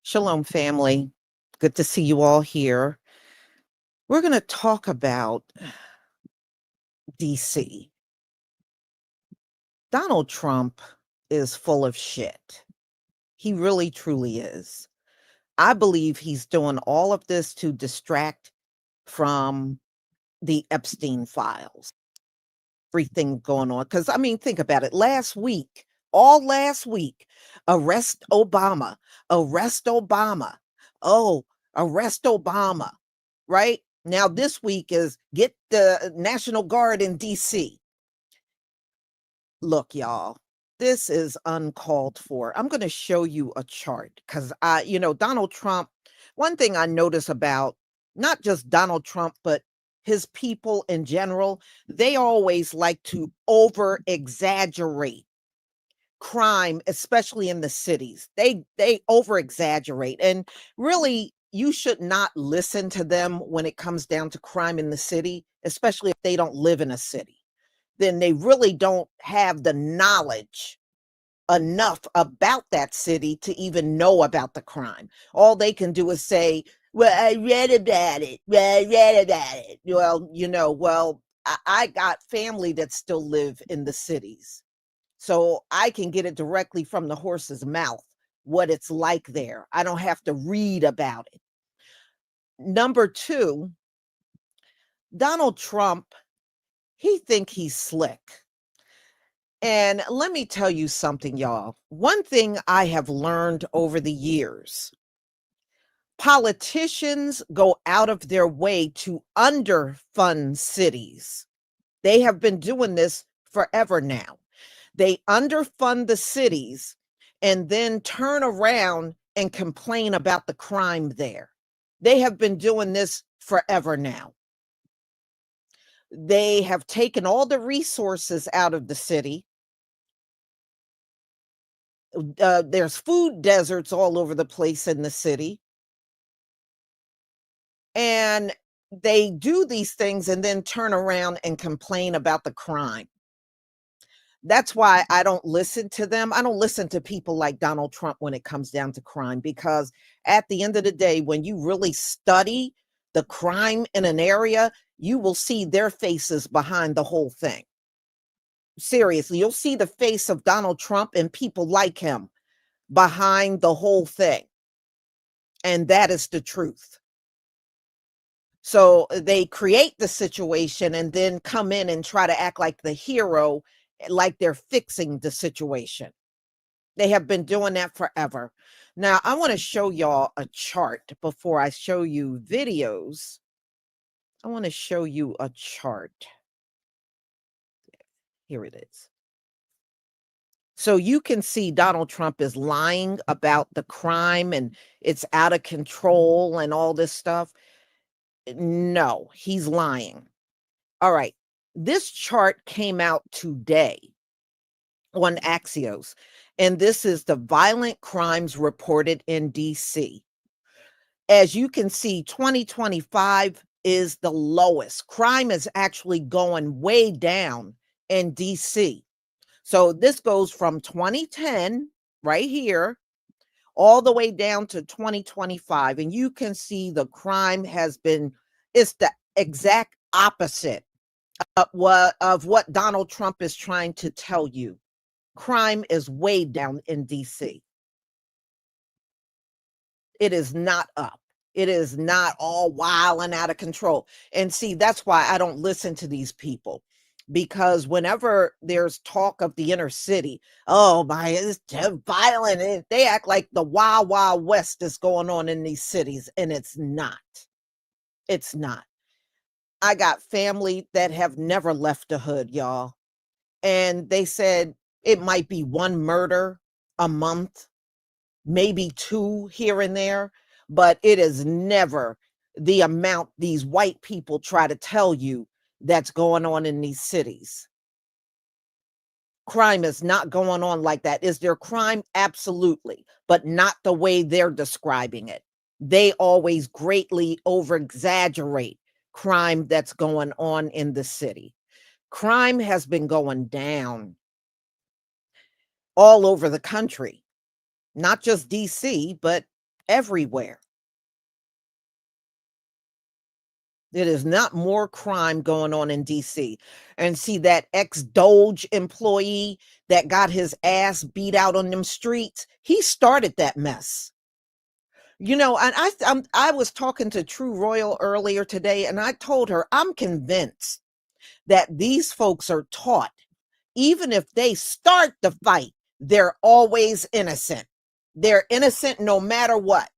Shalom, family. Good to see you all here. We're going to talk about DC. Donald Trump is full of shit. He really, truly is. I believe he's doing all of this to distract from the Epstein files, everything going on. Because, I mean, think about it. All last week, arrest Obama, arrest Obama. Oh, arrest Obama. Right? Now, this week is get the National Guard in DC. Look, y'all, this is uncalled for. I'm going to show you a chart because Donald Trump, one thing I notice about not just Donald Trump, but his people in general, they always like to over exaggerate crime, especially in the cities. They over exaggerate, and really you should not listen to them when it comes down to crime in the city, especially if they don't live in a city. Then they really don't have the knowledge enough about that city to even know about the crime. All they can do is say, well, I read about it. Well, I read about it. I got family that still live in the cities. So I can get it directly from the horse's mouth, what it's like there. I don't have to read about it. Number two, Donald Trump, he think he's slick. And let me tell you something, y'all. One thing I have learned over the years, politicians go out of their way to underfund cities. They have been doing this forever now. They underfund the cities and then turn around and complain about the crime there. They have been doing this forever now. They have taken all the resources out of the city. There's food deserts all over the place in the city. And they do these things and then turn around and complain about the crime. That's why I don't listen to them. I don't listen to people like Donald Trump when it comes down to crime, because at the end of the day, when you really study the crime in an area, you will see their faces behind the whole thing. Seriously, you'll see the face of Donald Trump and people like him behind the whole thing. And that is the truth. So they create the situation and then come in and try to act like the hero, like they're fixing the situation. They have been doing that forever. Now, I want to show y'all a chart before I show you videos. I want to show you a chart. Here it is. So you can see Donald Trump is lying about the crime and it's out of control and all this stuff. No, he's lying. All right. This chart came out today on Axios, and this is the violent crimes reported in DC. As you can see, 2025 is the lowest. Crime is actually going way down in DC. So this goes from 2010 right here all the way down to 2025. And you can see the crime it's the exact opposite of what Donald Trump is trying to tell you. Crime is way down in DC. It is not up. It is not all wild and out of control. And see, that's why I don't listen to these people. Because whenever there's talk of the inner city, oh my, it's too violent. They act like the wild, wild west is going on in these cities, and it's not. It's not. I got family that have never left the hood, y'all. And they said it might be one murder a month, maybe two here and there, but it is never the amount these white people try to tell you that's going on in these cities. Crime is not going on like that. Is there crime? Absolutely, but not the way they're describing it. They always greatly over exaggerate crime that's going on in the city. Crime has been going down all over the country, not just DC, but everywhere. It is not more crime going on in DC. And see that ex-Doge employee that got his ass beat out on them streets, he started that mess. You know, and I was talking to True Royal earlier today, and I told her I'm convinced that these folks are taught, even if they start the fight, they're always innocent. They're innocent no matter what.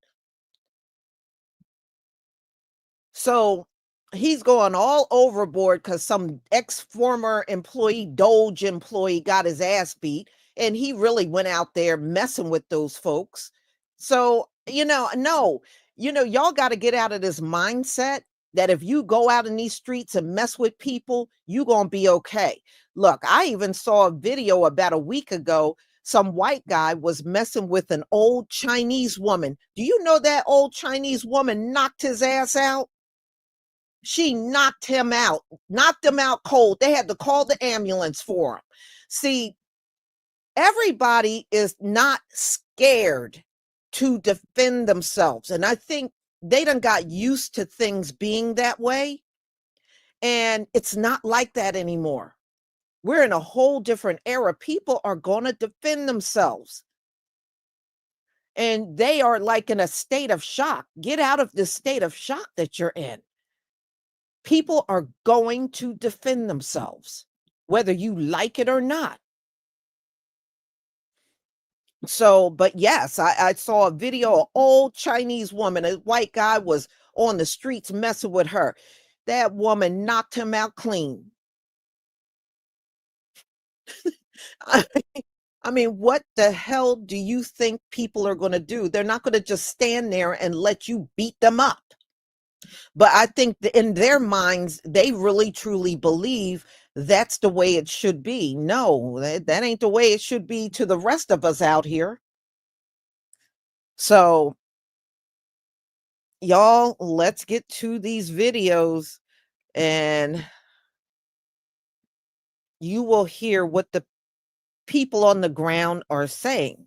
So he's going all overboard because some ex-former employee, Doge employee, got his ass beat, and he really went out there messing with those folks. So, no, y'all got to get out of this mindset that if you go out in these streets and mess with people, you gonna be okay. Look, I even saw a video about a week ago. Some white guy was messing with an old Chinese woman. Do you know that old Chinese woman knocked his ass out? She knocked him out cold. They had to call the ambulance for him. See, everybody is not scared to defend themselves. And I think they done got used to things being that way. And it's not like that anymore. We're in a whole different era. People are going to defend themselves. And they are like in a state of shock. Get out of this state of shock that you're in. People are going to defend themselves, whether you like it or not. So, but yes, I saw a video, an old Chinese woman, a white guy was on the streets messing with her. That woman knocked him out clean. I mean, what the hell do you think people are going to do? They're not going to just stand there and let you beat them up. But I think in their minds, they really truly believe that's the way it should be. No, that ain't the way it should be to the rest of us out here. So, y'all, let's get to these videos and you will hear what the people on the ground are saying.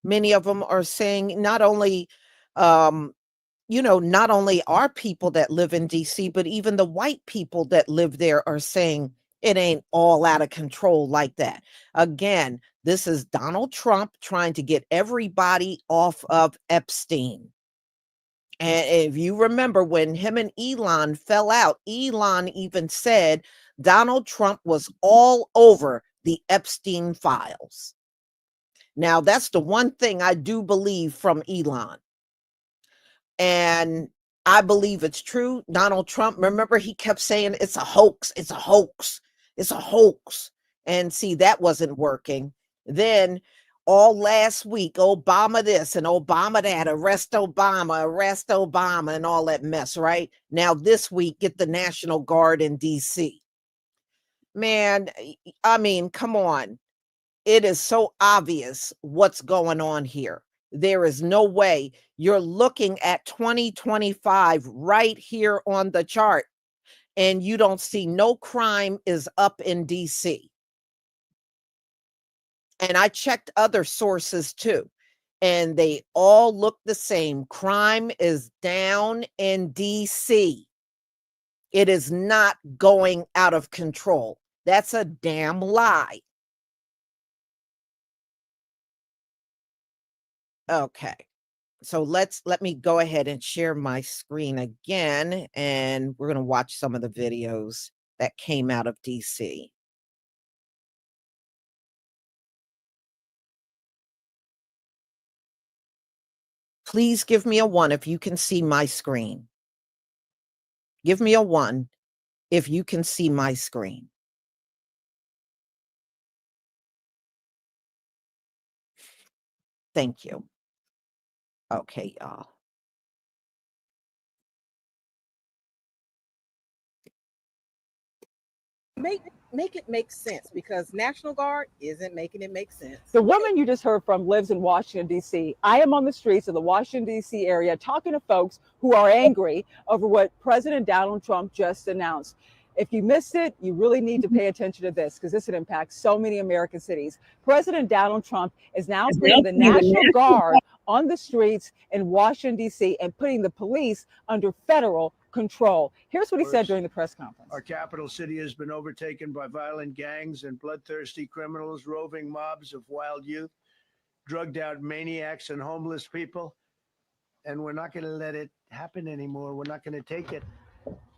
Many of them are saying not only not only our people that live in DC, but even the white people that live there are saying it ain't all out of control like that. Again, this is Donald Trump trying to get everybody off of Epstein. And if you remember when him and Elon fell out, Elon even said Donald Trump was all over the Epstein files. Now, that's the one thing I do believe from Elon. And I believe it's true. Donald Trump, remember, he kept saying it's a hoax, it's a hoax, it's a hoax. And see, that wasn't working. Then all last week, Obama this and Obama that, arrest Obama, and all that mess, right? Now this week, get the National Guard in DC. Man, I mean, come on. It is so obvious what's going on here. There is no way. You're looking at 2025 right here on the chart, and you don't see no crime is up in DC. And I checked other sources too, and they all look the same. Crime is down in DC. It is not going out of control. That's a damn lie. Okay. So let me go ahead and share my screen again, and we're going to watch some of the videos that came out of DC. Please give me a 1 if you can see my screen. Give me a 1 if you can see my screen. Thank you. Okay, y'all. Make it make sense, because National Guard isn't making it make sense. The woman you just heard from lives in Washington, D.C. I am on the streets of the Washington, D.C. area talking to folks who are angry over what President Donald Trump just announced. If you missed it, you really need to pay attention to this because this would impact so many American cities. President Donald Trump is now putting the National Guard on the streets in Washington, D.C., and putting the police under federal control. Here's what he said during the press conference. Our capital city has been overtaken by violent gangs and bloodthirsty criminals, roving mobs of wild youth, drugged out maniacs and homeless people. And we're not going to let it happen anymore. We're not going to take it.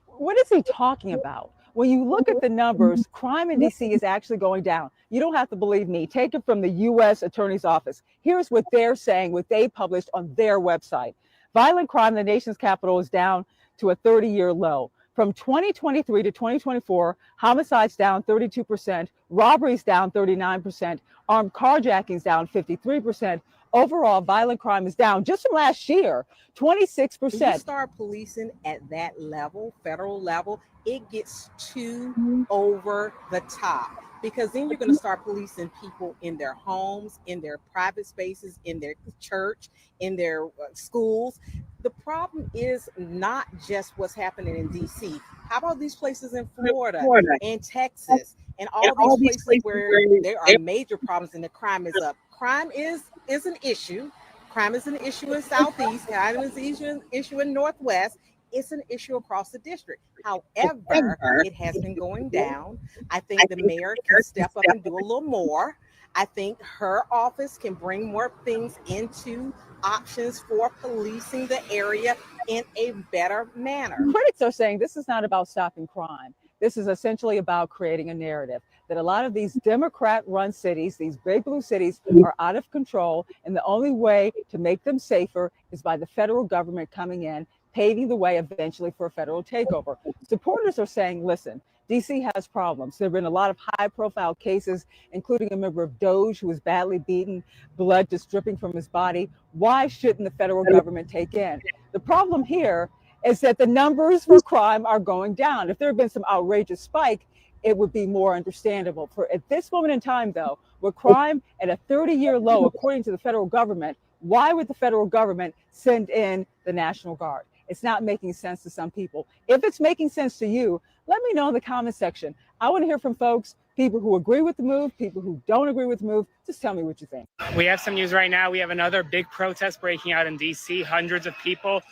What is he talking about? When you look at the numbers, crime in D.C. is actually going down. You don't have to believe me. Take it from the U.S. Attorney's Office. Here's what they're saying, what they published on their website. Violent crime in the nation's capital is down to a 30-year low. From 2023 to 2024, homicides down 32%, robberies down 39%, armed carjackings down 53%. Overall, violent crime is down just from last year, 26%. When you start policing at that level, federal level, it gets too over the top, because then you're going to start policing people in their homes, in their private spaces, in their church, in their schools. The problem is not just what's happening in D.C. How about these places in Florida and Texas and all these places where there are major problems and the crime is up? Crime is an issue. Crime is an issue in Southeast. Crime is an issue in Northwest. It's an issue across the district. However, it has been going down. I think the mayor can step up and do a little more. I think her office can bring more things into options for policing the area in a better manner. Critics are saying this is not about stopping crime. This is essentially about creating a narrative that a lot of these Democrat-run cities, these big blue cities, are out of control, and the only way to make them safer is by the federal government coming in, paving the way eventually for a federal takeover. Supporters are saying, listen, DC has problems. There have been a lot of high-profile cases, including a member of Doge who was badly beaten, blood just dripping from his body. Why shouldn't the federal government take in? The problem here is that the numbers for crime are going down. If there had been some outrageous spike, it would be more understandable. For at this moment in time, though, with crime at a 30-year low, according to the federal government, why would the federal government send in the National Guard? It's not making sense to some people. If it's making sense to you, let me know in the comment section. I want to hear from folks, people who agree with the move, people who don't agree with the move. Just tell me what you think. We have some news right now. We have another big protest breaking out in DC. Hundreds of people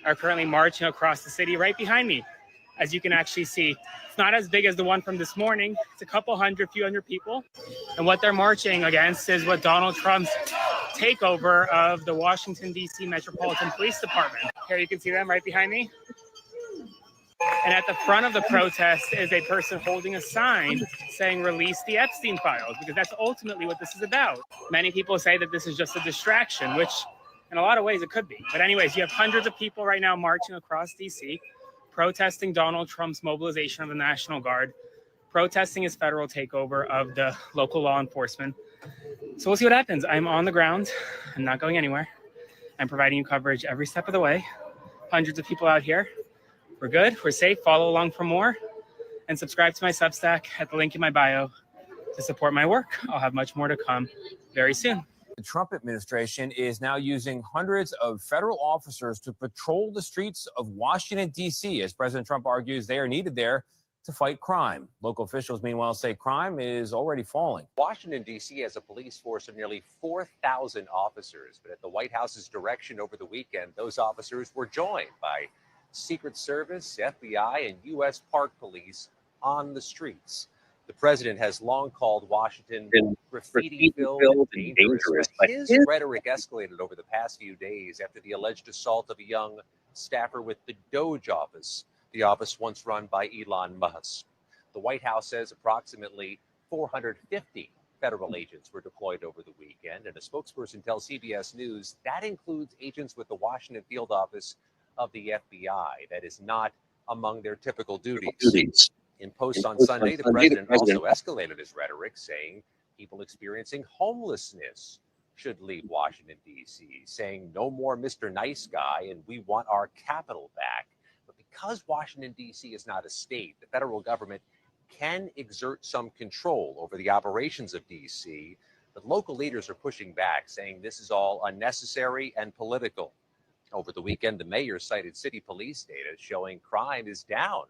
are currently marching across the city right behind me. As you can actually see, it's not as big as the one from this morning. It's a couple hundred, few hundred people. And what they're marching against is what Donald Trump's takeover of the Washington, D.C. Metropolitan Police Department. Here you can see them right behind me. And at the front of the protest is a person holding a sign saying, release the Epstein files, because that's ultimately what this is about. Many people say that this is just a distraction, which in a lot of ways it could be. But anyways, you have hundreds of people right now marching across D.C., protesting Donald Trump's mobilization of the National Guard, protesting his federal takeover of the local law enforcement. So we'll see what happens. I'm on the ground. I'm not going anywhere. I'm providing you coverage every step of the way. Hundreds of people out here. We're good. We're safe. Follow along for more. And subscribe to my Substack at the link in my bio to support my work. I'll have much more to come very soon. The Trump administration is now using hundreds of federal officers to patrol the streets of Washington, D.C., as President Trump argues they are needed there to fight crime. Local officials, meanwhile, say crime is already falling. Washington, D.C. has a police force of nearly 4,000 officers, but at the White House's direction over the weekend, those officers were joined by Secret Service, FBI, and U.S. Park Police on the streets. The president has long called Washington graffiti-filled and dangerous, but his rhetoric escalated over the past few days after the alleged assault of a young staffer with the Doge office, the office once run by Elon Musk. The White House says approximately 450 federal agents were deployed over the weekend, and a spokesperson tells CBS News that includes agents with the Washington field office of the FBI. That is not among their typical duties. In posts on Sunday, the president also escalated his rhetoric, saying people experiencing homelessness should leave Washington, D.C., saying no more Mr. Nice Guy and we want our capital back. But because Washington, D.C. is not a state, the federal government can exert some control over the operations of D.C., but local leaders are pushing back, saying this is all unnecessary and political. Over the weekend, the mayor cited city police data showing crime is down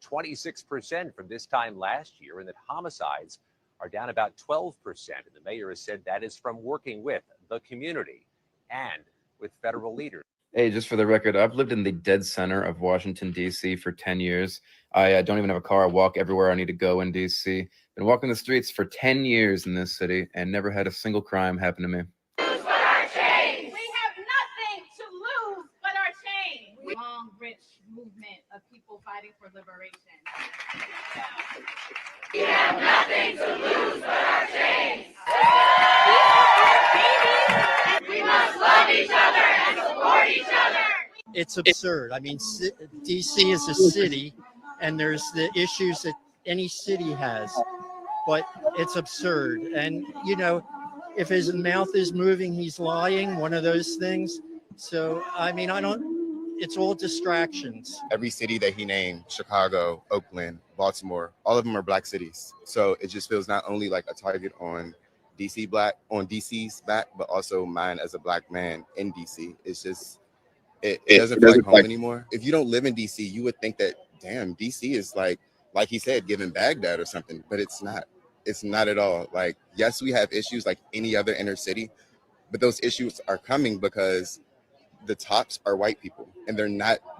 26% from this time last year, and that homicides are down about 12%. And the mayor has said that is from working with the community and with federal leaders. Hey, just for the record, I've lived in the dead center of Washington, D.C. for 10 years. I don't even have a car. I walk everywhere I need to go in D.C. Been walking the streets for 10 years in this city and never had a single crime happen to me. We have nothing to lose but our chains. Long, rich movement of people fighting for liberation. We have nothing to lose but our chains. We must love each other and support each other. It's absurd. I mean, DC is a city, and there's the issues that any city has, but it's absurd. And, you know, if his mouth is moving, he's lying, one of those things. So, I mean, it's all distractions. Every city that he named, Chicago, Oakland, Baltimore, all of them are black cities. So it just feels not only like a target on DC's back, but also mine as a black man in DC. It's just, it doesn't feel like home anymore. If you don't live in DC, you would think that, damn, DC is like he said, giving Baghdad or something, but it's not. It's not at all. Like, yes, we have issues like any other inner city, but those issues are coming because the tops are white people and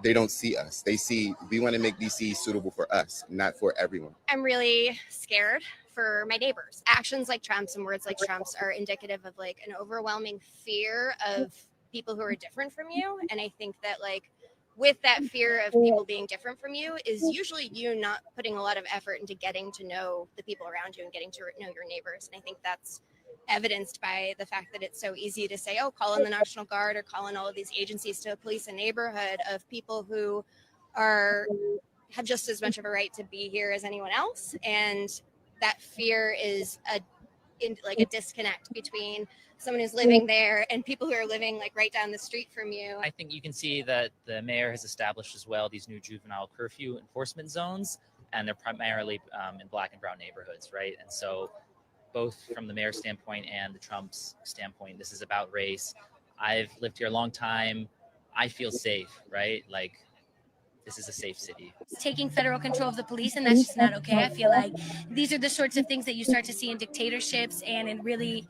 they don't see us. We want to make DC suitable for us, not for everyone. I'm really scared for my neighbors. Actions like Trump's and words like Trump's are indicative of like an overwhelming fear of people who are different from you. And I think that like with that fear of people being different from you is usually you not putting a lot of effort into getting to know the people around you and getting to know your neighbors. And I think that's evidenced by the fact that it's so easy to say, oh, call in the National Guard or call in all of these agencies to police a neighborhood of people who have just as much of a right to be here as anyone else. And that fear is a disconnect between someone who's living there and people who are living like right down the street from you. I think you can see that the mayor has established as well these new juvenile curfew enforcement zones, and they're primarily in black and brown neighborhoods, right? And so both from the mayor's standpoint and the Trump's standpoint, this is about race. I've lived here a long time. I feel safe, right? Like, this is a safe city. Taking federal control of the police, and that's just not okay. I feel like these are the sorts of things that you start to see in dictatorships and in really,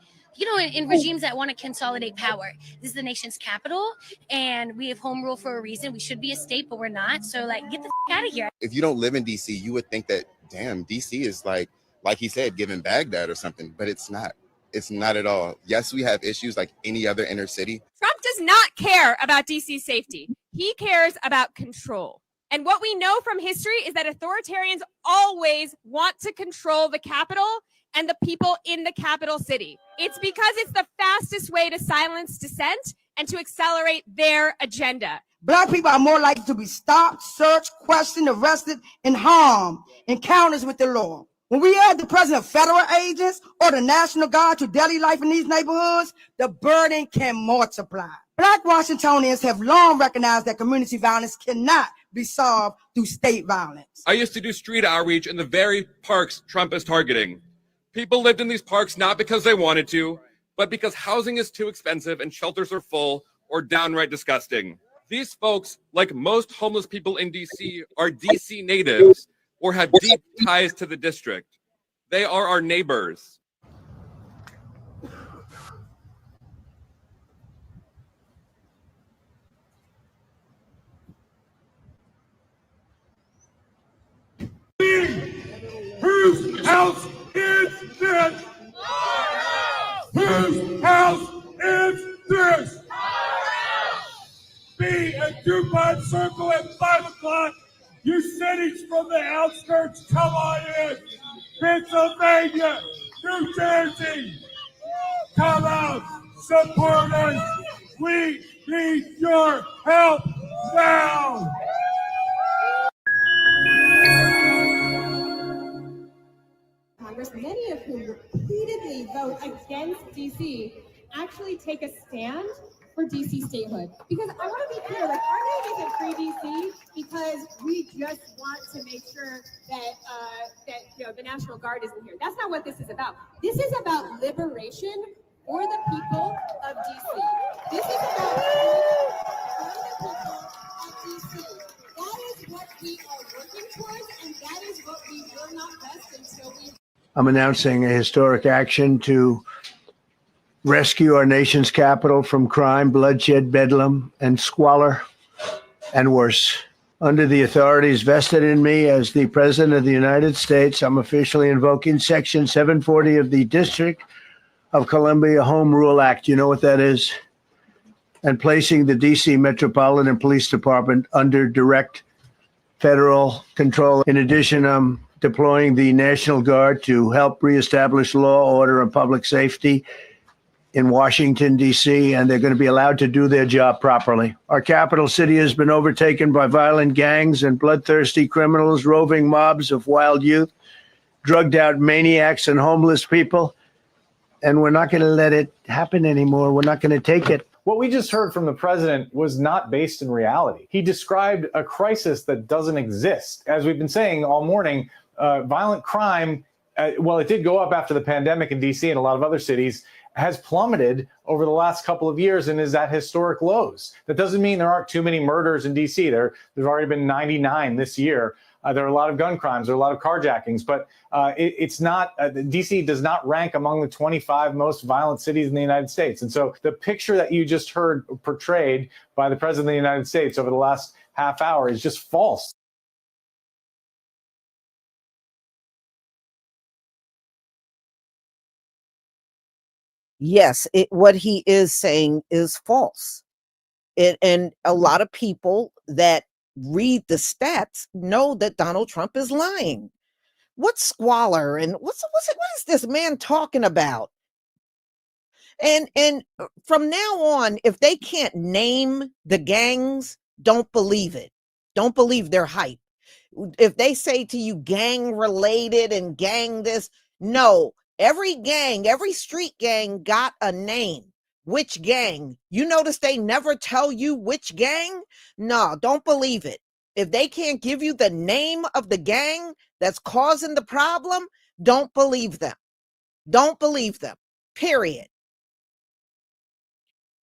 in regimes that want to consolidate power. This is the nation's capital, and we have home rule for a reason. We should be a state, but we're not. So, get the out of here. If you don't live in DC, you would think that, damn, DC is like he said, giving Baghdad or something, but it's not. It's not at all. Yes, we have issues like any other inner city. Trump does not care about DC's safety. He cares about control. And what we know from history is that authoritarians always want to control the capital and the people in the capital city. It's because it's the fastest way to silence dissent and to accelerate their agenda. Black people are more likely to be stopped, searched, questioned, arrested, and harmed in encounters with the law. When we add the presence of federal agents or the National Guard to daily life in these neighborhoods, the burden can multiply. Black Washingtonians have long recognized that community violence cannot be solved through state violence. I used to do street outreach in the very parks Trump is targeting. People lived in these parks not because they wanted to, but because housing is too expensive and shelters are full or downright disgusting. These folks, like most homeless people in DC, are DC natives or have deep ties to the district. They are our neighbors. Whose house is this? Whose house is this? Be a DuPont circle at 5 o'clock. You cities from the outskirts, come on in. Pennsylvania, New Jersey, come out, support us. We need your help now. Congress, many of whom repeatedly vote against DC, actually take a stand for DC statehood. Because I want to be clear, like, our name isn't Free DC because we just want to make sure that the National Guard isn't here. That's not what this is about. This is about liberation for the people of DC. This is about for the people of DC. That is what we are working towards, and that is what we will not rest until we. I'm announcing a historic action to rescue our nation's capital from crime, bloodshed, bedlam, and squalor, and worse. Under the authorities vested in me as the President of the United States, I'm officially invoking Section 740 of the District of Columbia Home Rule Act. You know what that is? And placing the D.C. Metropolitan Police Department under direct federal control. In addition, I'm deploying the National Guard to help reestablish law, order, and public safety in Washington, D.C., and they're going to be allowed to do their job properly. Our capital city has been overtaken by violent gangs and bloodthirsty criminals, roving mobs of wild youth, drugged out maniacs and homeless people, and we're not going to let it happen anymore. We're not going to take it. What we just heard from the president was not based in reality. He described a crisis that doesn't exist. As we've been saying all morning, violent crime, well, it did go up after the pandemic in D.C. and a lot of other cities, has plummeted over the last couple of years and is at historic lows. That doesn't mean there aren't too many murders in D.C. There's already been 99 this year. There are a lot of gun crimes, there are a lot of carjackings, but it's not, D.C. does not rank among the 25 most violent cities in the United States. And so the picture that you just heard portrayed by the President of the United States over the last half hour is just false. Yes, what he is saying is false. And a lot of people that read the stats know that Donald Trump is lying. What squalor and what is this man talking about? And from now on, if they can't name the gangs, don't believe it. Don't believe their hype. If they say to you gang related and gang this, no, every gang, every street gang got a name. Which gang? You notice they never tell you which gang? No, don't believe it. If they can't give you the name of the gang that's causing the problem, don't believe them. Don't believe them, period.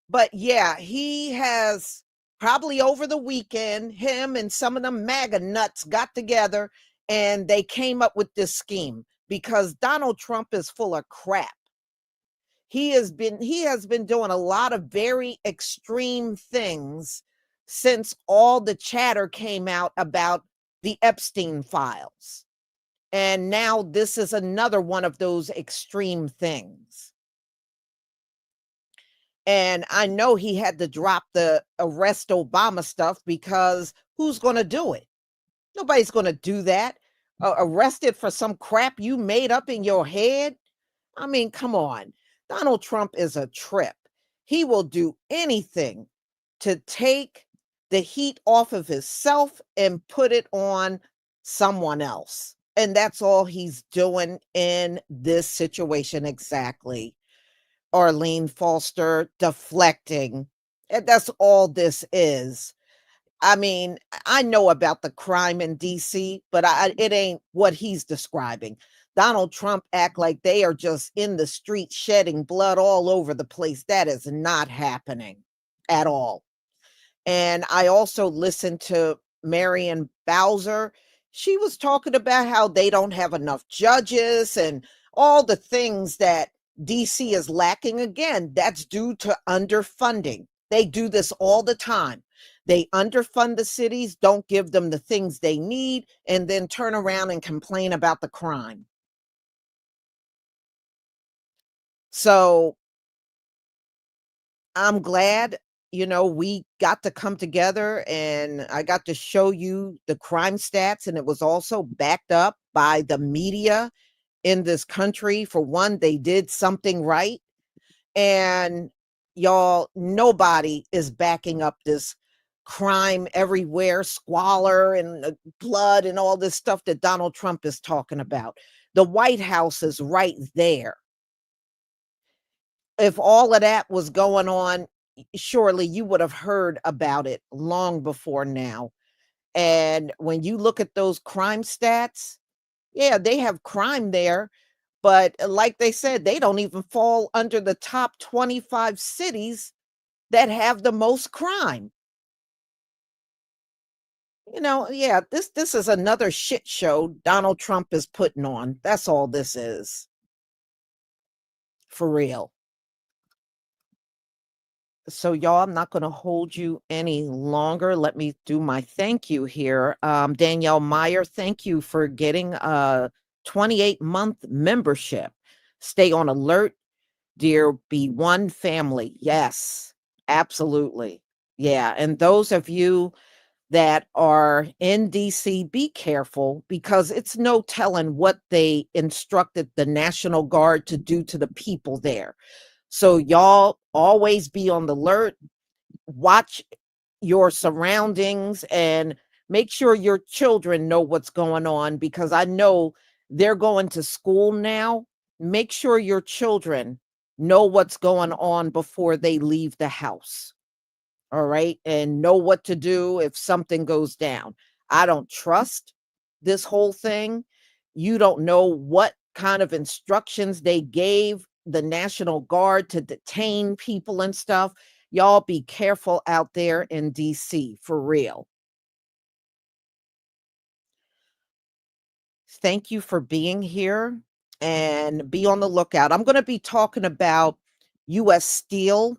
But yeah, he has probably over the weekend, him and some of the MAGA nuts got together and they came up with this scheme because Donald Trump is full of crap. He has been doing a lot of very extreme things since all the chatter came out about the Epstein files. And now this is another one of those extreme things. And I know he had to drop the arrest Obama stuff because who's going to do it? Nobody's going to do that. Arrested for some crap you made up in your head? I mean, come on. Donald Trump is a trip. He will do anything to take the heat off of himself and put it on someone else. And that's all he's doing in this situation exactly. Arlene Foster, deflecting. And that's all this is. I mean, I know about the crime in DC, but it ain't what he's describing. Donald Trump act like they are just in the street shedding blood all over the place. That is not happening at all. And I also listened to Marion Bowser. She was talking about how they don't have enough judges and all the things that DC is lacking. Again, that's due to underfunding. They do this all the time. They underfund the cities, don't give them the things they need, and then turn around and complain about the crime. So I'm glad, we got to come together and I got to show you the crime stats, and it was also backed up by the media in this country. For one, they did something right. And y'all, nobody is backing up this crime everywhere, squalor and blood and all this stuff that Donald Trump is talking about. The White House is right there. If all of that was going on, surely you would have heard about it long before now. And when you look at those crime stats, yeah, they have crime there. But like they said, they don't even fall under the top 25 cities that have the most crime. Yeah, this is another shit show Donald Trump is putting on. That's all this is. For real. So y'all, I'm not going to hold you any longer. Let me do my thank you here. Danielle Meyer, thank you for getting a 28-month membership. Stay on alert, dear B1 family. Yes, absolutely. Yeah, and those of you that are in DC, be careful because it's no telling what they instructed the National Guard to do to the people there. So y'all always be on the alert, watch your surroundings, and make sure your children know what's going on because I know they're going to school now. Make sure your children know what's going on before they leave the house. All right. And know what to do if something goes down. I don't trust this whole thing. You don't know what kind of instructions they gave the National Guard to detain people and stuff. Y'all be careful out there in DC for real. Thank you for being here and be on the lookout. I'm going to be talking about US Steel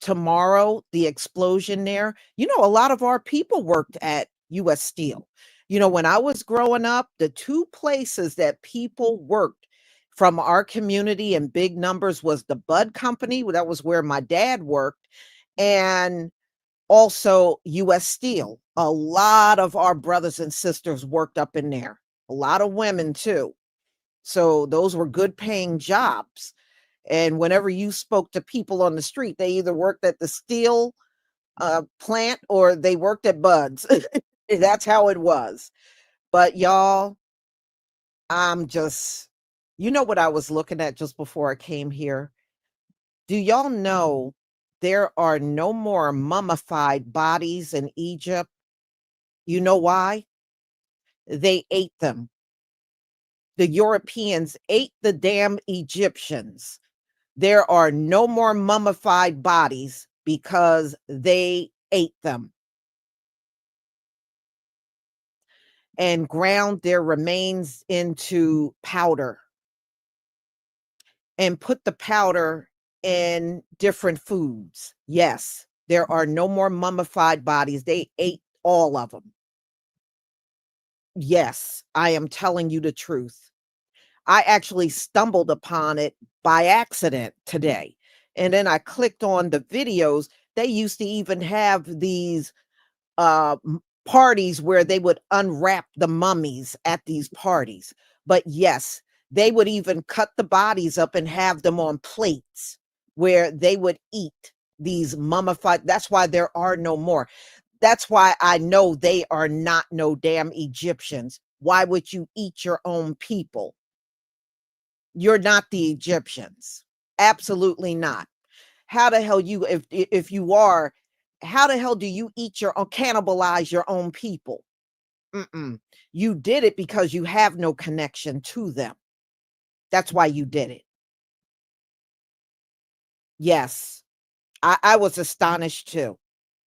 tomorrow, the explosion there. A lot of our people worked at US Steel. When I was growing up, the two places that people worked from our community in big numbers was the Bud Company. That was where my dad worked. And also US Steel. A lot of our brothers and sisters worked up in there. A lot of women too. So those were good paying jobs. And whenever you spoke to people on the street, they either worked at the steel plant or they worked at Bud's. That's how it was. But y'all, I'm just, what I was looking at just before I came here? Do y'all know there are no more mummified bodies in Egypt? You know why? They ate them. The Europeans ate the damn Egyptians. There are no more mummified bodies because they ate them and ground their remains into powder and put the powder in different foods. Yes, there are no more mummified bodies. They ate all of them. Yes, I am telling you the truth. I actually stumbled upon it by accident today. And then I clicked on the videos. They used to even have these parties where they would unwrap the mummies at these parties. But yes, they would even cut the bodies up and have them on plates where they would eat these mummified. That's why there are no more. That's why I know they are not no damn Egyptians. Why would you eat your own people? You're not the Egyptians. Absolutely not. How the hell if you are, how the hell do you eat your own, cannibalize your own people? You did it because you have no connection to them. That's why you did it. Yes, I was astonished too.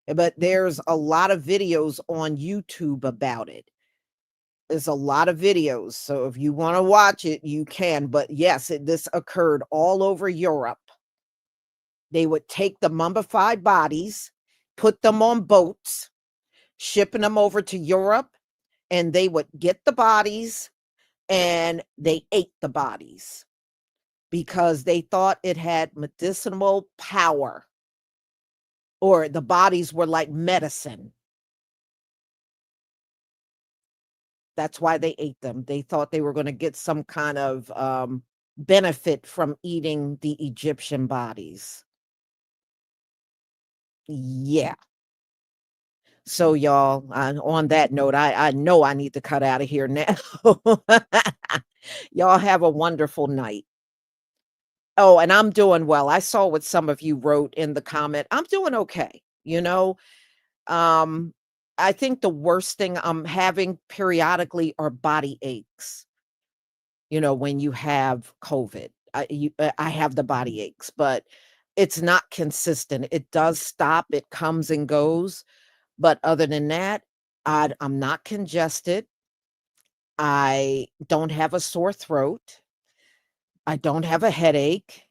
But there's a lot of videos on YouTube about it. There's a lot of videos. So if you want to watch it, you can. But yes, this occurred all over Europe. They would take the mummified bodies, put them on boats, shipping them over to Europe, and they would get the bodies and they ate the bodies because they thought it had medicinal power or the bodies were like medicine. That's why they ate them. They thought they were going to get some kind of benefit from eating the Egyptian bodies. Yeah. So y'all, on that note, I know I need to cut out of here now. Y'all have a wonderful night. Oh, and I'm doing well. I saw what some of you wrote in the comment. I'm doing okay. I think the worst thing I'm having periodically are body aches. When you have COVID, I have the body aches, but it's not consistent. It does stop. It comes and goes. But other than that, I'm not congested. I don't have a sore throat. I don't have a headache.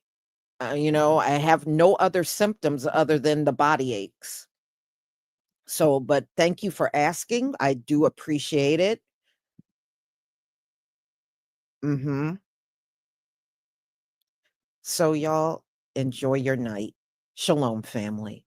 I have no other symptoms other than the body aches. So, but thank you for asking. I do appreciate it. So y'all enjoy your night. Shalom, family.